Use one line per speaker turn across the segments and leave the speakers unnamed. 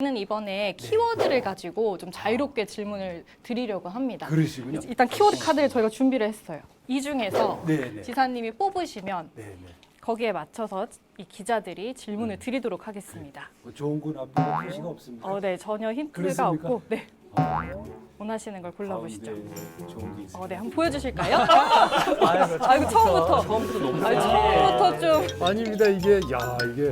저는 이번에 키워드를 가지고 좀 자유롭게 질문을 드리려고 합니다.
그러시군요.
일단 키워드 카드를 저희가 준비를 했어요. 이 중에서
네네.
지사님이 뽑으시면
네네.
거기에 맞춰서 이 기자들이 질문을 드리도록 하겠습니다.
뭐 좋은 건 앞뒤가 표시가 없습니까?
네, 전혀 힌트가
그렇습니까?
없고, 네,
아,
원하시는 걸 골라보시죠.
가운데 좋은 게 있습니다.
네, 한번 보여주실까요?
아이고,
처음부터.
처음부터 너무
처음부터 좀.
아닙니다. 이게 이게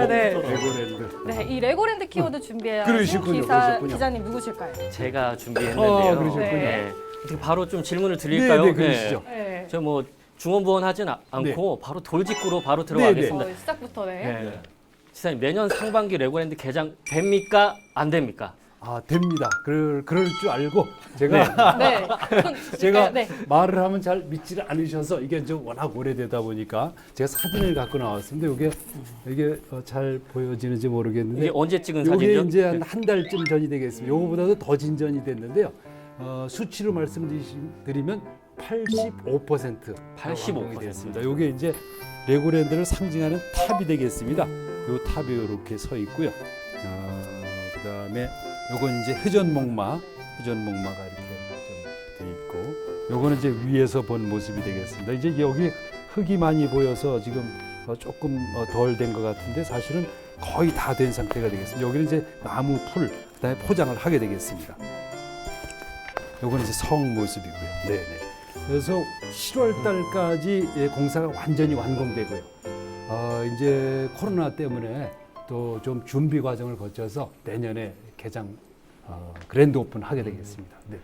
네.
레고랜드.
네, 이 레고랜드 키워드 준비한
그러시군요, 그러셨군요.
기자님 누구실까요?
제가 준비했는데요.
그러셨군요.
네.
어떻게 바로 좀 질문을 드릴까요?
네, 그러시죠.
네.
저 뭐 중원부원하진 않고 바로 돌직구로 바로 들어가겠습니다.
시작부터 네.
네. 지사님 내년 상반기 레고랜드 개장 됩니까? 안 됩니까?
됩니다. 그럴 줄 알고 제가
네.
제가
네.
말을 하면 잘 믿지를 않으셔서 이게 좀 워낙 오래되다 보니까 제가 사진을 갖고 나왔습니다. 이게 잘 보여지는지 모르겠는데
이게 언제 찍은
이게
사진이죠?
이제 한 달쯤 전이 되겠습니다. 요거보다도 더 진전이 됐는데요. 수치로 말씀드리면 85%
85%
됐습니다. 이게 이제 레고랜드를 상징하는 탑이 되겠습니다. 요 탑이 이렇게 서 있고요. 그다음에 요건 이제 회전목마가 이렇게 좀 돼 있고, 요거는 이제 위에서 본 모습이 되겠습니다. 이제 여기 흙이 많이 보여서 지금 조금 덜 된 것 같은데 사실은 거의 다 된 상태가 되겠습니다. 여기는 이제 나무 풀, 그다음에 포장을 하게 되겠습니다. 요거는 이제 성 모습이고요. 네네. 그래서 7월 달까지 공사가 완전히 완공되고요. 이제 코로나 때문에 또 좀 준비 과정을 거쳐서 내년에 개장 그랜드 오픈 하게 되겠습니다. 네.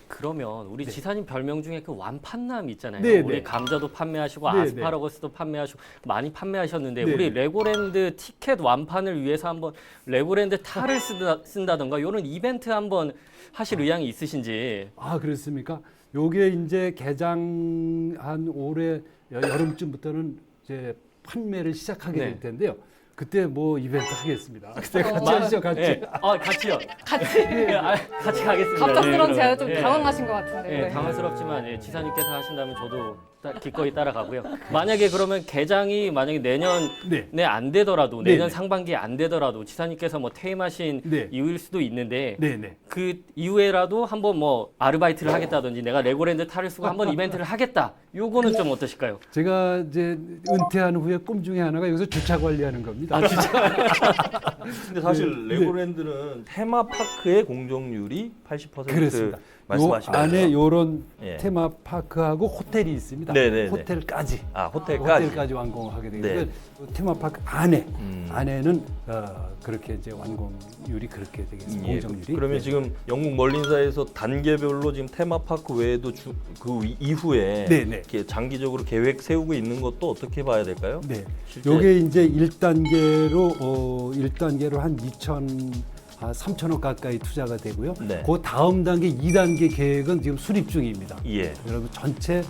그러면 우리 지사님 별명 중에 그 완판남 있잖아요.
네,
우리
네.
감자도 판매하시고
네,
아스파라거스도 판매하시고 많이 판매하셨는데
네,
우리
네.
레고랜드 티켓 완판을 위해서 한번 레고랜드 탈을 쓴다던가 이런 이벤트 한번 하실 의향이 있으신지.
그렇습니까? 요게 이제 개장한 올해 여름쯤부터는 이제 판매를 시작하게
네.
될 텐데요. 그때 뭐 이벤트 하겠습니다. 그때 같이 하시죠, 같이.
네. 같이요. 같이 가겠습니다.
갑작스러운
네,
제가 좀
네.
당황하신 것 같은데.
네, 당황스럽지만 지사님께서 하신다면 저도 기꺼이 따라가고요. 만약에 그러면 개장이 만약에 내년에
네.
안 되더라도
네,
내년
네.
상반기에 안 되더라도 지사님께서 뭐 퇴임하신
네.
이유일 수도 있는데
네네.
그 이후에라도 한번 뭐 아르바이트를 하겠다든지 내가 레고랜드 탈을 쓰고 한번 이벤트를 하겠다. 요거는 좀 어떠실까요?
제가 이제 은퇴한 후에 꿈 중에 하나가 여기서 주차 관리하는 겁니다.
근데 사실
네.
레고랜드는 테마파크의 공정률이 80%
그렇습니다. 요
말씀하신 거죠?
안에 요런
예.
테마파크하고 호텔이 있습니다.
네네네.
호텔까지.
호텔까지.
완공하게 되고
네.
테마파크 안에
음.
안에는 그렇게 이제 완공률이 그렇게 되겠습니다.
예.
공정률이.
그러면
네.
지금 영국 멀린사에서 단계별로 지금 테마파크 외에도 그 이후에
네네.
이렇게 장기적으로 계획 세우고 있는 것도 어떻게 봐야 될까요?
네.
실제-
요게 이제 1단계로 한 3천억 가까이 투자가 되고요.
네.
그 다음 단계 2단계 계획은 지금 수립 중입니다.
예.
여러분 전체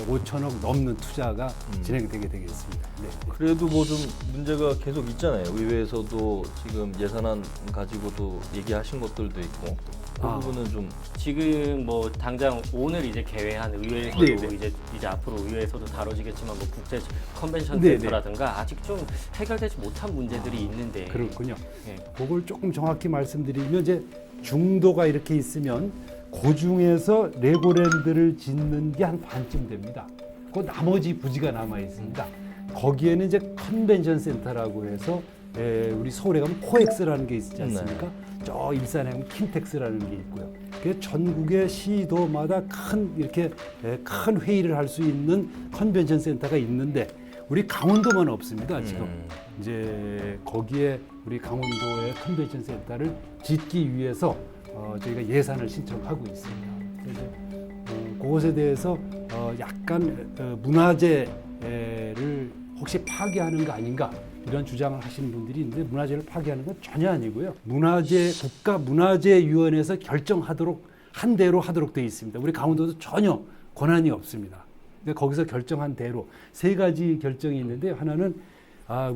5천억 넘는 투자가 진행되게 되겠습니다. 네.
그래도 뭐 좀 문제가 계속 있잖아요. 의회에서도 지금 예산안 가지고도 얘기하신 것들도 있고 그
아.
부분은 좀
지금 뭐 당장 오늘 이제 개회한 의회에서도
네네.
이제 앞으로 의회에서도 다뤄지겠지만 뭐 국제 컨벤션
네네.
센터라든가 아직 좀 해결되지 못한 문제들이 있는데
그렇군요.
예.
그걸 조금 정확히 말씀드리면 이제 중도가 이렇게 있으면 그 중에서 레고랜드를 짓는 게 한 반쯤 됩니다. 그 나머지 부지가 남아 있습니다. 거기에는 이제 컨벤션 센터라고 해서 우리 서울에 가면 코엑스라는 게 있지 않습니까? 저 일산에 가면 킨텍스라는 게 있고요. 그 전국의 시도마다 이렇게 큰 회의를 할 수 있는 컨벤션 센터가 있는데 우리 강원도만 없습니다. 지금 이제 거기에 우리 강원도의 컨벤션 센터를 짓기 위해서 저희가 예산을 신청하고 있습니다. 그래서 그것에 대해서 약간 문화재를 혹시 파괴하는 거 아닌가 이런 주장을 하시는 분들이 있는데 문화재를 파괴하는 건 전혀 아니고요. 국가문화재위원회에서 결정하도록 한 대로 하도록 되어 있습니다. 우리 강원도도 전혀 권한이 없습니다. 근데 거기서 결정한 대로 3가지 결정이 있는데 하나는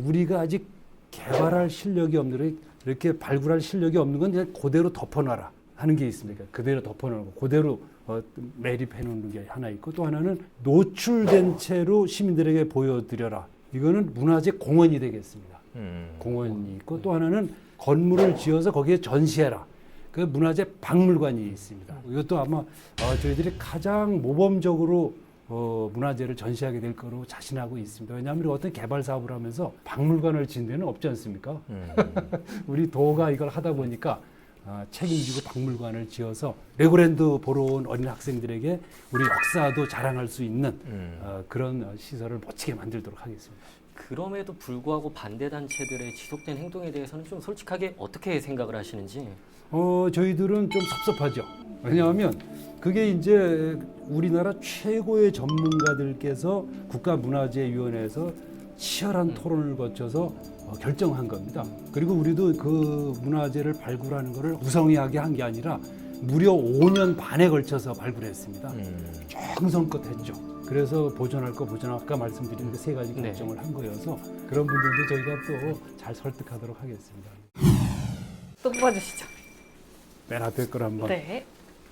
우리가 아직 개발할 실력이 없는 이렇게 발굴할 실력이 없는 건 그냥 그대로 덮어놔라 하는 게 있습니다. 그대로 덮어놓고 그대로 매립해 놓는 게 하나 있고 또 하나는 노출된 채로 시민들에게 보여드려라. 이거는 문화재 공원이 되겠습니다. 공원이 있고 또 하나는 건물을 지어서 거기에 전시해라. 그 문화재 박물관이 있습니다. 이것도 아마 저희들이 가장 모범적으로 문화재를 전시하게 될 거로 자신하고 있습니다. 왜냐하면 우리가 어떤 개발 사업을 하면서 박물관을 지은 데는 없지 않습니까? 우리 도가 이걸 하다 보니까 책임지고 박물관을 지어서 레고랜드 보러 온 어린 학생들에게 우리 역사도 자랑할 수 있는 그런 시설을 멋지게 만들도록 하겠습니다.
그럼에도 불구하고 반대 단체들의 지속된 행동에 대해서는 좀 솔직하게 어떻게 생각을 하시는지.
저희들은 좀 섭섭하죠. 왜냐하면 그게 이제 우리나라 최고의 전문가들께서 국가문화재위원회에서 치열한 토론을 거쳐서 결정한 겁니다. 그리고 우리도 그 문화재를 발굴하는 것을 우성이하게 한 게 아니라 무려 5년 반에 걸쳐서 발굴했습니다. 정성껏 했죠. 그래서 보존할 거 보존할 까 말씀드린 그 세 가지 결정을 한 거여서 그런 분들도 저희가 또 잘 설득하도록 하겠습니다.
또 뽑아주시죠.
맨 앞에 걸 한번.
네.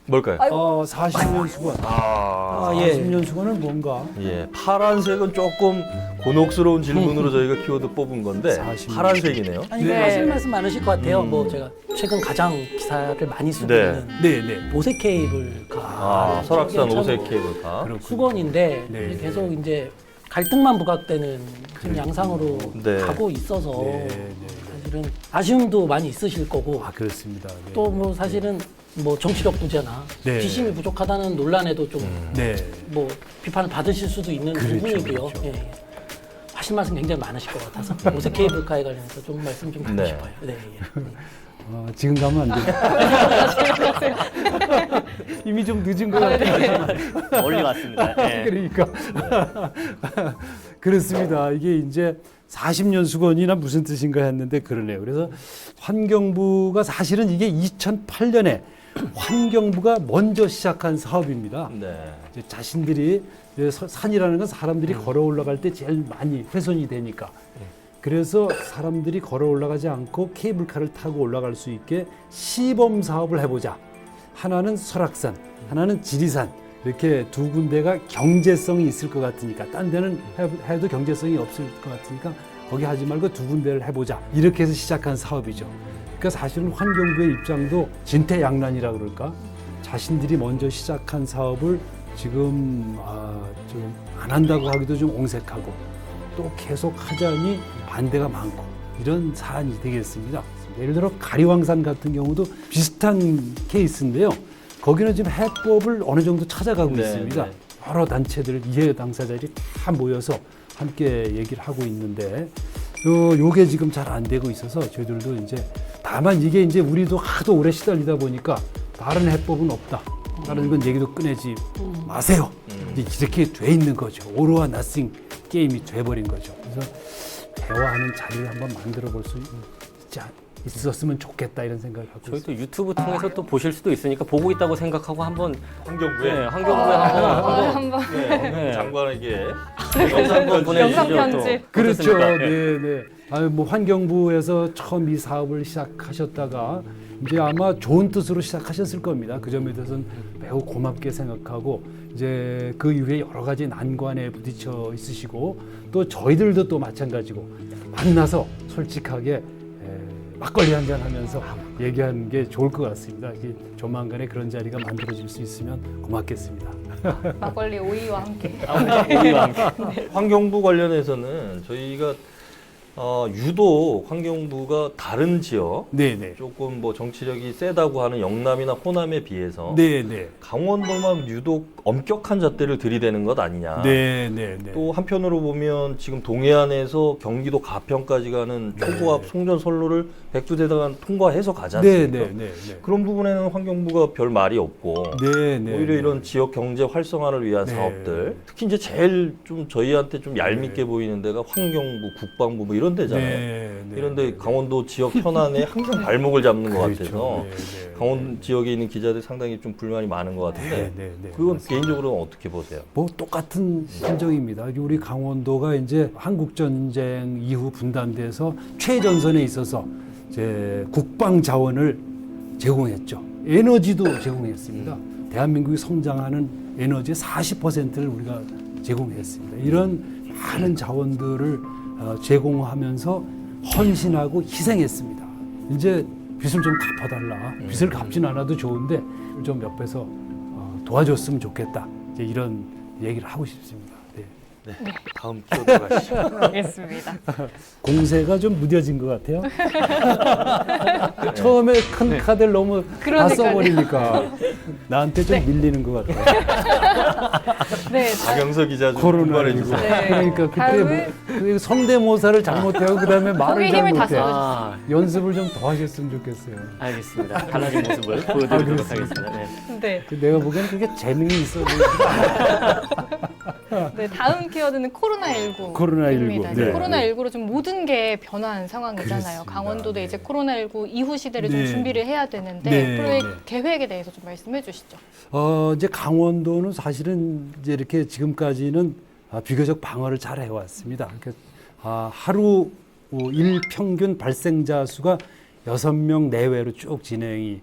뭘까요?
40년 수건.
예.
40년 수건은 뭔가?
예, 파란색은 조금 곤혹스러운 질문으로 저희가 키워드 뽑은 건데
40.
파란색이네요.
아니
네.
하실 말씀 많으실 것 같아요. 뭐 제가 최근 가장 기사를 많이 쓰고
네.
있는
네네.
오색 케이블카
설악산
저게
오색
참
케이블카.
그렇군요.
수건인데
네.
이제 계속 이제 갈등만 부각되는 지금 양상으로
네.
가고 있어서
네.
사실은 아쉬움도 많이 있으실 거고
그렇습니다. 네.
또 뭐 사실은 뭐 정치력 부재나
네.
지심이 부족하다는 논란에도 좀
네.
뭐 비판을 받으실 수도 있는
그렇죠,
부분이고요.
그렇죠.
예. 하실 말씀 굉장히 많으실 것 같아서 오색 케이블카에 관련해서 좀 말씀 좀 드리고
네.
싶어요. 네, 예.
지금 가면 안 돼요. 이미 좀 늦은 것 같아요.
멀리 왔습니다. 예.
그러니까 그렇습니다. 이게 이제 40년 수건이나 무슨 뜻인가 했는데 그러네요. 그래서 환경부가 사실은 이게 2008년에 환경부가 먼저 시작한 사업입니다.
네.
이제 자신들이 이제 산이라는 건 사람들이 걸어 올라갈 때 제일 많이 훼손이 되니까. 그래서 사람들이 걸어 올라가지 않고 케이블카를 타고 올라갈 수 있게 시범 사업을 해보자. 하나는 설악산, 하나는 지리산. 이렇게 두 군데가 경제성이 있을 것 같으니까 딴 데는 해도 경제성이 없을 것 같으니까 거기 하지 말고 두 군데를 해보자. 이렇게 해서 시작한 사업이죠. 그러니까 사실은 환경부의 입장도 진퇴양난이라 그럴까? 자신들이 먼저 시작한 사업을 지금 좀 안 한다고 하기도 좀 옹색하고 또 계속 하자니 반대가 많고 이런 사안이 되겠습니다. 예를 들어 가리왕산 같은 경우도 비슷한 케이스인데요. 거기는 지금 해법을 어느 정도 찾아가고
네,
있습니다.
네.
여러 단체들, 이해 당사자들이 다 모여서 함께 얘기를 하고 있는데 요게 지금 잘 안 되고 있어서 저희들도 이제 다만 이게 이제 우리도 하도 오래 시달리다 보니까 다른 해법은 없다. 다른 건 얘기도 꺼내지 마세요. 이제 이렇게 돼 있는 거죠. 오로와 나싱 게임이 돼버린 거죠. 그래서 대화하는 자리를 한번 만들어 볼 수 있었으면 좋겠다 이런 생각을 하고 있습니다.
저희도 유튜브 통해서 또 보실 수도 있으니까 보고 있다고 생각하고 한번
환경부에
네, 환경부에 한번
한번
환경부 장관에게
영상 한번 보내주시죠.
영상
또.
편집.
그렇죠.
어떻습니까?
네, 네. 뭐 환경부에서 처음 이 사업을 시작하셨다가 이제 아마 좋은 뜻으로 시작하셨을 겁니다. 그 점에 대해서는 매우 고맙게 생각하고 이제 그 이후에 여러 가지 난관에 부딪혀 있으시고 또 저희들도 또 마찬가지고 만나서 솔직하게 막걸리 한잔 하면서 얘기하는 게 좋을 것 같습니다. 조만간에 그런 자리가 만들어질 수 있으면 고맙겠습니다.
막걸리 오이와 함께.
환경부 관련해서는 저희가 유독 환경부가 다른 지역
네네.
조금 뭐 정치력이 세다고 하는 영남이나 호남에 비해서
네네.
강원도만 유독 엄격한 잣대를 들이대는 것 아니냐.
네네네.
또 한편으로 보면 지금 동해안에서 경기도 가평까지 가는 초고압 송전 선로를 백두대간 통과해서 가지 않습니까?
네네네.
그런 부분에는 환경부가 별 말이 없고
네네.
오히려 이런 지역 경제 활성화를 위한
네.
사업들 특히 이제 제일 좀 저희한테 좀 얄밉게 보이는 데가 환경부, 국방부 뭐 이런 데잖아요.
네, 네,
이런데
네.
강원도 지역 현안에 항상 발목을 잡는 것
그렇죠.
같아서
네, 네,
강원 지역에 있는 기자들 상당히 좀 불만이 많은 것 같은데
네, 네,
그건
맞습니다.
개인적으로는 어떻게 보세요?
뭐 똑같은 심정입니다. 우리 강원도가 이제 한국 전쟁 이후 분단돼서 최전선에 있어서 이제 국방 자원을 제공했죠. 에너지도 제공했습니다. 대한민국이 성장하는 에너지의 40%를 우리가 제공했습니다. 이런 많은 자원들을 제공하면서 헌신하고 희생했습니다. 이제 빚을 좀 갚아달라. 빚을 갚진 않아도 좋은데 좀 옆에서 도와줬으면 좋겠다. 이제 이런 얘기를 하고 싶습니다. 네.
네. 다음 키워드 가시죠.
알겠습니다.
공세가 좀 무뎌진 것 같아요. 처음에 큰 카드를 너무 다
그러니까요.
써버리니까 나한테 좀 밀리는 것 같아요.
네,
박영석 기자 좀
코로나19.
분발해 주세요.
네.
그러니까 그때
다음은
그 성대모사를 잘못하고 그다음에 말을
속에 힘을 다
잘못해.
아,
연습을 좀 더 하셨으면 좋겠어요.
알겠습니다. 달라진 모습을 보여드리도록 하겠습니다. 네.
네.
그 내가 보기에는 그게 재능이 있어.
네, 다음 키워드는 코로나19.
코로나19,
입니다. 이제
네.
코로나19로 좀 모든 게 변한 상황이잖아요.
그렇습니다.
강원도도
네.
이제 코로나19 이후 시대를
네.
좀 준비를 해야 되는데
네,
프로의
네.
계획에 대해서 좀 말씀해 주시죠.
이제 강원도는 사실은 이제 이렇게 지금까지는 비교적 방어를 잘 해왔습니다. 그러니까 하루 일 평균 발생자 수가 6명 내외로 쭉 진행이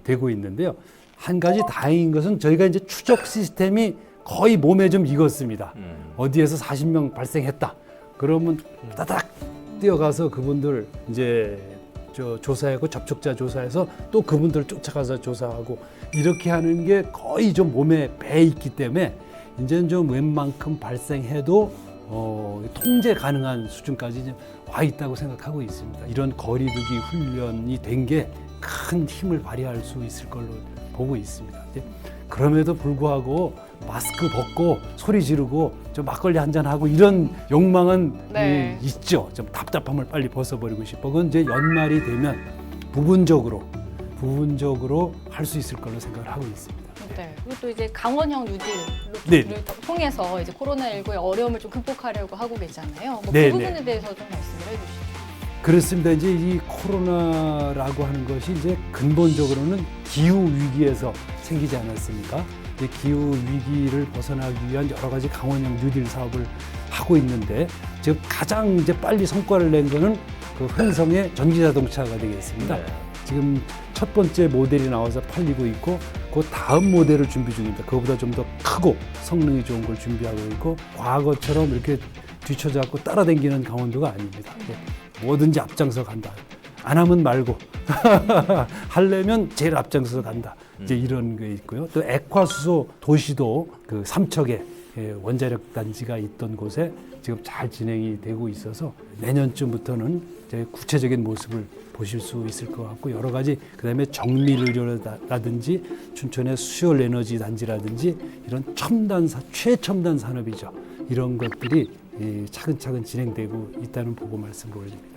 되고 있는데요. 한 가지 다행인 것은 저희가 이제 추적 시스템이 거의 몸에 좀 익었습니다. 어디에서 40명 발생했다. 그러면 따닥 뛰어가서 그분들 이제 조사하고 접촉자 조사해서 또 그분들 쫓아가서 조사하고 이렇게 하는 게 거의 좀 몸에 배 있기 때문에 이제는 좀 웬만큼 발생해도 통제 가능한 수준까지 이제 와 있다고 생각하고 있습니다. 이런 거리두기 훈련이 된 게 큰 힘을 발휘할 수 있을 걸로 보고 있습니다. 그럼에도 불구하고 마스크 벗고 소리 지르고 좀 막걸리 한잔 하고 이런 욕망은
네.
있죠. 좀 답답함을 빨리 벗어버리고 싶어. 그건 이제 연말이 되면 부분적으로 할 수 있을 걸로 생각을 하고 있습니다.
네. 그리고 또 이제 강원형 뉴딜을
네.
통해서 이제 코로나19의 어려움을 좀 극복하려고 하고 계잖아요. 뭐
네,
그
네.
부분에 대해서 좀 말씀을 해주시죠.
그렇습니다. 이제 이 코로나라고 하는 것이 이제 근본적으로는 기후 위기에서 생기지 않았습니까? 이제 기후 위기를 벗어나기 위한 여러 가지 강원형 뉴딜 사업을 하고 있는데 지금 가장 이제 빨리 성과를 낸 거는 그 흥성의 전기 자동차가 되겠습니다.
네.
지금 첫 번째 모델이 나와서 팔리고 있고 그 다음 모델을 준비 중입니다. 그거보다 좀 더 크고 성능이 좋은 걸 준비하고 있고 과거처럼 이렇게 뒤쳐잡고 따라다니는 강원도가 아닙니다. 뭐든지 앞장서 간다. 안 하면 말고 하려면 제일 앞장서서 간다. 이제 이런 게 있고요. 또 액화수소 도시도 그 삼척에 원자력 단지가 있던 곳에 지금 잘 진행이 되고 있어서 내년쯤부터는 이제 구체적인 모습을 보실 수 있을 것 같고 여러 가지 그다음에 정밀의료라든지 춘천의 수열 에너지 단지라든지 이런 최첨단 산업이죠. 이런 것들이 차근차근 진행되고 있다는 보고 말씀을 올립니다.